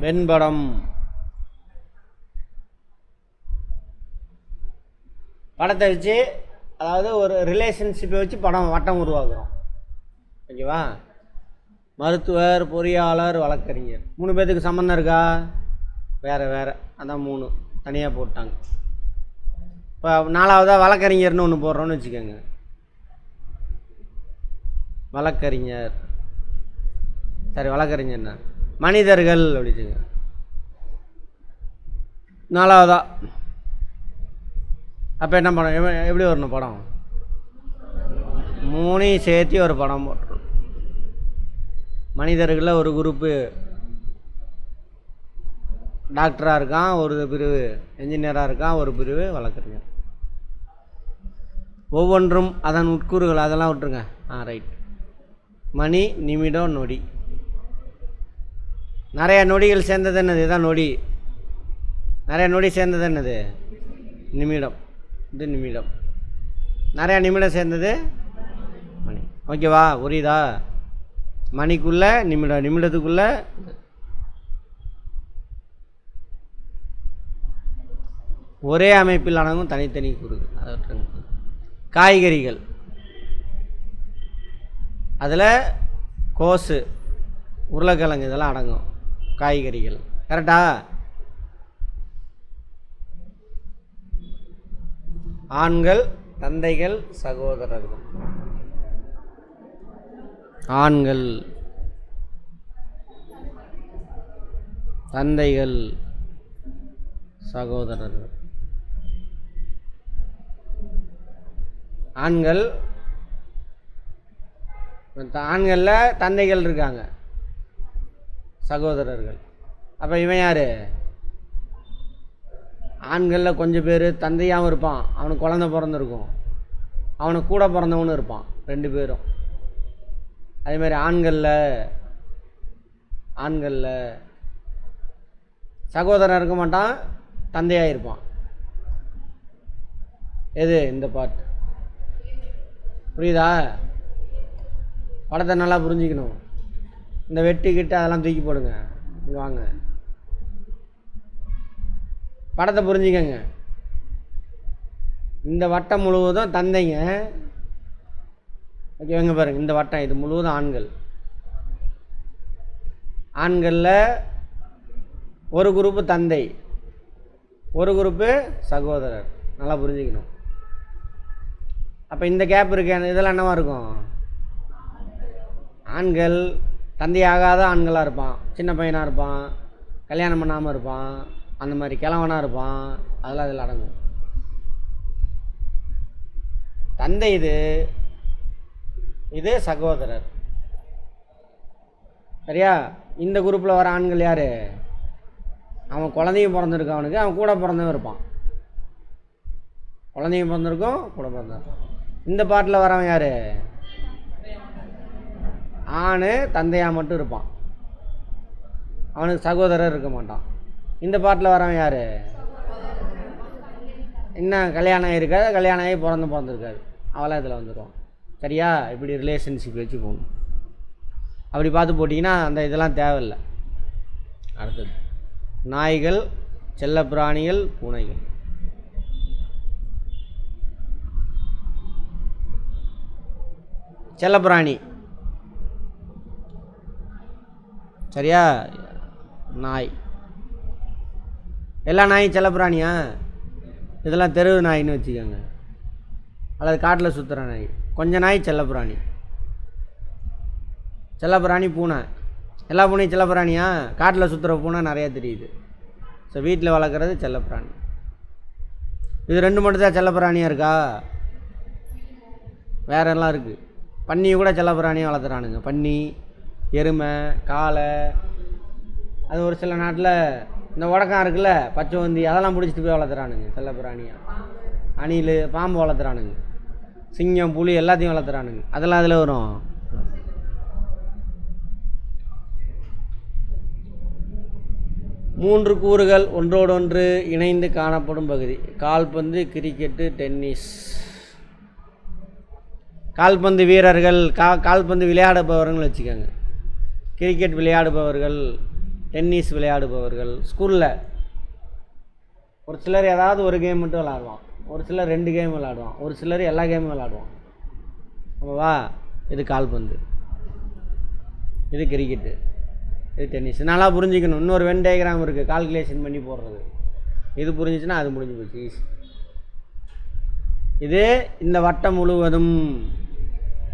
வெண்படம். படத்தை வச்சு, அதாவது ஒரு ரிலேஷன்ஷிப்பை வச்சு வட்டம் உருவாக்குறோம். ஓகேவா? மருத்துவர், பொறியாளர், வழக்கறிஞர் 3 பேர்த்துக்கு சம்மந்தம் இருக்கா? வேறு வேறு, அதான் 3 தனியாக போட்டாங்க. இப்போ 4வதாக வழக்கறிஞர்னு ஒன்று போடுறோன்னு வச்சுக்கோங்க. வழக்கறிஞர், சரி வழக்கறிஞர்னா மனிதர்கள் அப்படிச்சுங்க. 4வதா அப்போ என்ன படம் எப்படி வரணும்? படம் 3 சேர்த்து ஒரு படம் போட்டுரும். மனிதர்களில் ஒரு குரூப்பு டாக்டராக இருக்கான், ஒரு பிரிவு என்ஜினியராக இருக்கான், ஒரு பிரிவு வழக்கறிஞர். ஒவ்வொன்றும் அதன் உட்கூறுகள், அதெல்லாம் விட்டுருங்க. ரைட். மணி, நிமிடம், நொடி. நிறைய நொடிகள் சேர்ந்தது என்னது? இதுதான் நொடி. நிறைய நொடி சேர்ந்தது என்னது? நிமிடம். இது நிமிடம். நிறையா நிமிடம் சேர்ந்தது மணி. ஓகேவா? புரியுதா? மணிக்குள்ள நிமிடம், நிமிடத்துக்குள்ள ஒரே அமைப்பில் அடங்கும் தனித்தனி கூறுகள். அதை காய்கறிகள், அதில் கோஸு, உருளைக்கிழங்கு இதெல்லாம் அடங்கும் காய்கறிகள். கரெக்டா? ஆண்கள், தந்தைகள், சகோதரர்கள். ஆண்கள், தந்தைகள், சகோதரர்கள். ஆண்கள், ஆண்களில் தந்தைகள் இருக்காங்க, சகோதரர்கள். அப்போ இவன் யார்? ஆண்களில் கொஞ்சம் பேர் தந்தையாகவும் இருப்பான், அவனுக்கு குழந்தை பிறந்திருக்கும், அவனுக்கு கூட பிறந்தவனும் இருப்பான், 2 பேரும். அதேமாதிரி ஆண்களில் சகோதரன் இருக்க மாட்டான், தந்தையாக இருப்பான். எது இந்த பாட்டு? புரியுதா? படத்தை நல்லா புரிஞ்சிக்கணும். இந்த வெட்டிக்கிட்டு அதெல்லாம் தூக்கி போடுங்க. வாங்க, படத்தை புரிஞ்சுக்கங்க. இந்த வட்டம் முழுவதும் தந்தைங்க. ஓகேங்க, பாருங்க, இந்த வட்டம் இது முழுவதும் ஆண்கள். ஆண்களில் ஒரு குரூப்பு தந்தை, ஒரு குரூப்பு சகோதரர். நல்லா புரிஞ்சுக்கணும். அப்போ இந்த கேப் இருக்கு, இதெல்லாம் என்னவா இருக்கும்? ஆண்கள் தந்தையாகாத ஆண்களாக இருப்பான், சின்ன பையனாக இருப்பான், கல்யாணம் பண்ணாமல் இருப்பான், அந்த மாதிரி கிழவனாக இருப்பான், அதெல்லாம் இதில் அடங்கும். தந்தை இது சகோதரர். சரியா? இந்த குரூப்பில் வர ஆண்கள் யார்? அவன் குழந்தையும் பிறந்திருக்கான், அவனுக்கு அவன் கூட பிறந்தவன் இருப்பான். குழந்தையும் பிறந்திருக்கும், கூட பிறந்தவன். இந்த பாட்டில் வரவன் யார்? ஆண் தந்தையாக மட்டும் இருப்பான், அவனுக்கு சகோதரர் இருக்க மாட்டான். இந்த பாட்டில் வரவன் யார்? இன்னும் கல்யாணம் ஆகிருக்காது, கல்யாணம் ஆகி பிறந்திருக்காது, அவளாம் இதில் வந்துடுவான். சரியா? இப்படி ரிலேஷன்ஷிப் வச்சு போகணும். அப்படி பார்த்து போட்டிங்கன்னா அந்த இதெல்லாம் தேவையில்லை. அடுத்தது நாய்கள், செல்லப்பிராணிகள், பூனைகள். செல்லப்பிராணி. சரியா? நாய். எல்லா நாயும் செல்லப்பிராணியா? இதெல்லாம் தெருவு நாயின்னு வச்சுக்கோங்க, அல்லது காட்டில் சுற்றுற நாய். கொஞ்சம் நாய் செல்லப்பிராணி. செல்லப்பிராணி பூனை. எல்லா பூனையும் செல்லப்பிராணியா? காட்டில் சுற்றுற பூனை நிறையா தெரியுது. ஸோ வீட்டில் வளர்க்குறது செல்லப்பிராணி. இது 2 மட்டும் தான் செல்லப்பிராணியாக இருக்கா? வேற எல்லாம் இருக்குது. பன்னியை கூட செல்லப்பிராணியாக வளர்த்துறானுங்க. பன்னி, எருமை, காளை. அது ஒரு சில நாட்டில் இந்த உடக்கம் இருக்குல்ல, பச்சைவந்தி, அதெல்லாம் பிடிச்சிட்டு போய் வளர்த்துறானுங்க செல்லப்பிராணியாக. அணில், பாம்பு வளர்த்துறானுங்க. சிங்கம், புலி எல்லாத்தையும் வளர்த்துறானுங்க. அதெல்லாம் அதில் வரும். மூன்று கூறுகள் ஒன்றோடொன்று இணைந்து காணப்படும் பகுதி. கால்பந்து, கிரிக்கெட்டு, டென்னிஸ். கால்பந்து வீரர்கள், கால்பந்து விளையாடுபவர்கள் வச்சுக்கோங்க. கிரிக்கெட் விளையாடுபவர்கள், டென்னிஸ் விளையாடுபவர்கள். ஸ்கூலில் ஒரு சிலர் ஏதாவது ஒரு கேம் மட்டும் விளாடுவான், ஒரு சிலர் 2 கேம் விளாடுவான், ஒரு சிலர் எல்லா கேமும் விளாடுவான். ஓகேவா? இது கால்பந்து, இது கிரிக்கெட்டு, இது டென்னிஸ். நல்லா புரிஞ்சிக்கணும். இன்னொரு வென் டயக்ராம் இருக்குது கால்குலேஷன் பண்ணி போடுறது. இது புரிஞ்சிச்சுன்னா அது முடிஞ்சு போச்சு, ஈஸி. இது இந்த வட்டம் முழுவதும்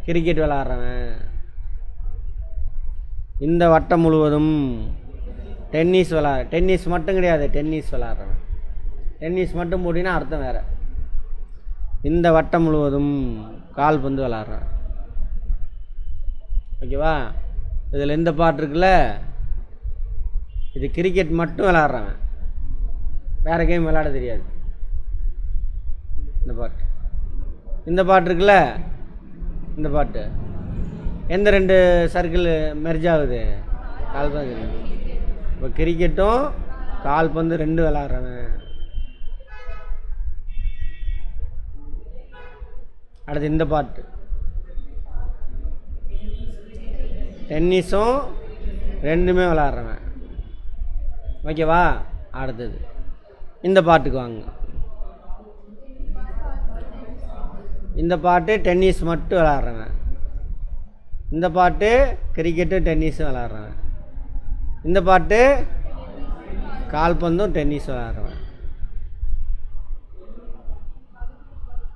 கிரிக்கெட் விளாட்றவன், இந்த வட்டம் முழுவதும் டென்னிஸ் மட்டும் கிடையாது, டென்னிஸ் விளாட்றவன். டென்னிஸ் மட்டும் போட்டினா அர்த்தம் வேறு. இந்த வட்டம் முழுவதும் கால்பந்து விளாட்றவன். ஓகேவா? இதில் இந்த பாட்டு இருக்குல்ல, இது கிரிக்கெட் மட்டும் விளாட்றவன், வேறு கேம் விளையாட தெரியாது. இந்த பாட்டு இருக்குல்ல, இந்த பாட்டு எந்த 2 சர்க்கிள் மெர்ஜ் ஆகுது? கால்பந்து. இப்போ கிரிக்கெட்டும் கால்பந்து 2 விளாட்றவன். அடுத்து இந்த பாட்டு டென்னிஸும் 2மே விளாட்றவன். ஓகேவா? அடுத்தது இந்த பாட்டுக்கு வாங்க. இந்த பாட்டு டென்னிஸ் மட்டும் விளாட்றவன், இந்த பாட்டு கிரிக்கெட்டு டென்னிஸும் விளாட்றவன், இந்த பாட்டு கால்பந்தும் டென்னிஸும் விளாட்றவன்.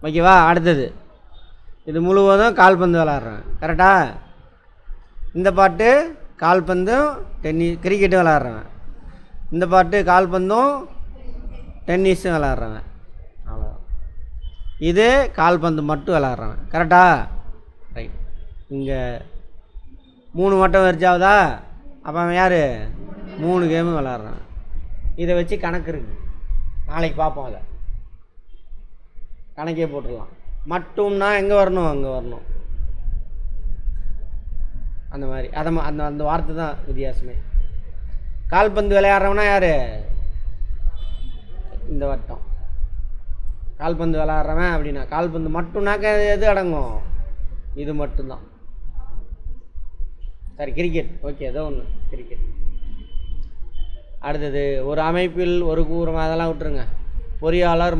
ஓகேவா? அடுத்தது இது முழுவதும் கால்பந்து விளாட்றவன். கரெக்டா? இந்த பாட்டு கால்பந்தும் கிரிக்கெட்டும் விளாட்றவன், இந்த பாட்டு கால்பந்தும் டென்னிஸும் விளாட்றவன். அவ்வளோ. இது கால்பந்து மட்டும் விளாட்றவன். கரெக்டா? ரைட். இங்கே 3 மட்டும் வரிச்சாவதா? அப்போ அவன் யார்? 3 கேமும் விளாட்றான். இதை வச்சு கணக்கு இருக்குது, நாளைக்கு பார்ப்போம். அதை கணக்கே போட்டுடலாம். மட்டும்னா எங்கே வரணும்? அங்கே வரணும். அந்த மாதிரி அந்த வார்த்தை தான் வித்தியாசமே. கால்பந்து விளையாடுறவனா யார்? இந்த வட்டம். கால்பந்து விளையாடுறவன் அப்படின்னா கால்பந்து மட்டும்னாக்க எது அடங்கும்? இது மட்டும்தான். சரி, கிரிக்கெட். ஓகே, ஏதோ ஒன்று கிரிக்கெட். அடுத்தது ஒரு அமைப்பில் ஒரு கூறும், அதெல்லாம் விட்டுருங்க. பொறியாளர்,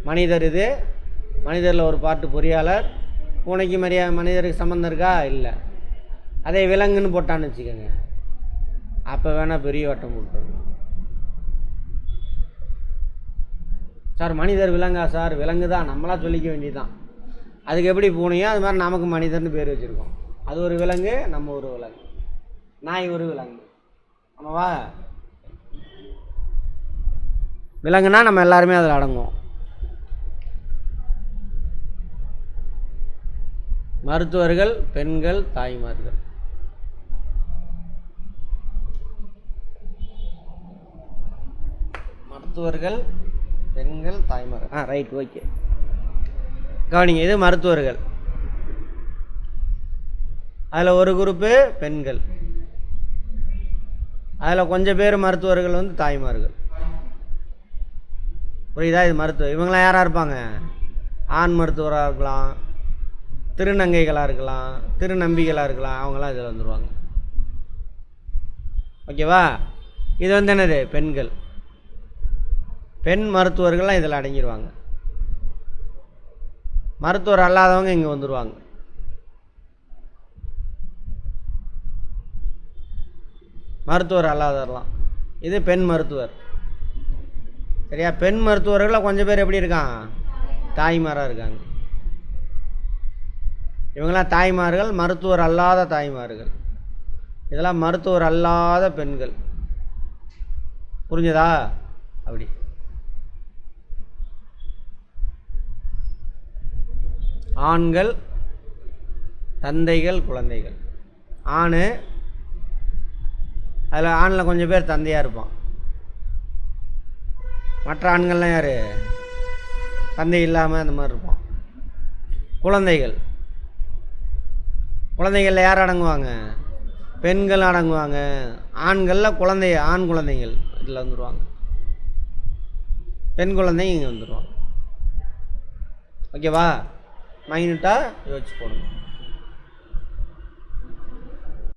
மனிதர். இது மனிதரில் ஒரு பாட்டு பொறியாளர். பூனைக்கு மனிதருக்கு சம்மந்தம் இருக்கா? இல்லை. அதே விலங்குன்னு போட்டான்னு வச்சுக்கோங்க, அப்போ வேணால் பெரிய வட்டம் போட்டுருங்க. சார் மனிதர் விலங்கா? சார் விலங்கு தான், நம்மளாக சொல்லிக்க வேண்டியதுதான். அதுக்கு எப்படி பூனையோ அது மாதிரி நமக்கு மனிதர்னு பேர் வச்சுருக்கோம். அது ஒரு விலங்கு, நம்ம ஒரு விலங்கு. நாய் ஒரு விலங்கு. ஆமாவா? விலங்குனா நம்ம எல்லாருமே அதில் அடங்குவோம். மருத்துவர்கள், பெண்கள், தாய்மார்கள். மருத்துவர்கள், பெண்கள், தாய்மார்கள். Right, okay. கவனிங்க, இது மருத்துவர்கள். அதில் ஒரு குரூப்பு பெண்கள், அதில் கொஞ்சம் பேர் மருத்துவர்கள் வந்து தாய்மார்கள். புரியுதா? இது மருத்துவர். இவங்களாம் யாராக இருப்பாங்க? ஆண் மருத்துவராக இருக்கலாம், திருநங்கைகளாக இருக்கலாம், திருநம்பிகளாக இருக்கலாம். அவங்களாம் இதில் வந்துடுவாங்க. ஓகேவா? இது வந்து என்னது? பெண்கள். பெண் மருத்துவர்கள்லாம் இதில் அடங்கிடுவாங்க. மருத்துவர் அல்லாதவங்க இங்கே வந்துடுவாங்க. மருத்துவர் அல்லாதவர்லாம். இது பெண் மருத்துவர். சரியா? பெண் மருத்துவர்களில் கொஞ்சம் பேர் எப்படி இருக்கான்? தாய்மாராக இருக்காங்க. இவங்களாம் தாய்மார்கள், மருத்துவர் அல்லாத தாய்மார்கள். இதெல்லாம் மருத்துவர் அல்லாத பெண்கள். புரிஞ்சதா? அப்படி. ஆண்கள், தந்தைகள், குழந்தைகள். ஆண், அதில் ஆணில் கொஞ்சம் பேர் தந்தையாக இருப்பான். மற்ற ஆண்கள்லாம் யார்? தந்தை இல்லாமல் அந்த மாதிரி இருப்பான். குழந்தைகள். குழந்தைகளில் யார் அடங்குவாங்க? பெண்கள் அடங்குவாங்க. ஆண்களில் ஆண் குழந்தைகள் இதில் வந்துடுவாங்க. பெண் குழந்தைங்க இங்கே வந்துடுவாங்க. ஓகேவா? மைனூட்டாக யோசிச்சு போடுங்க.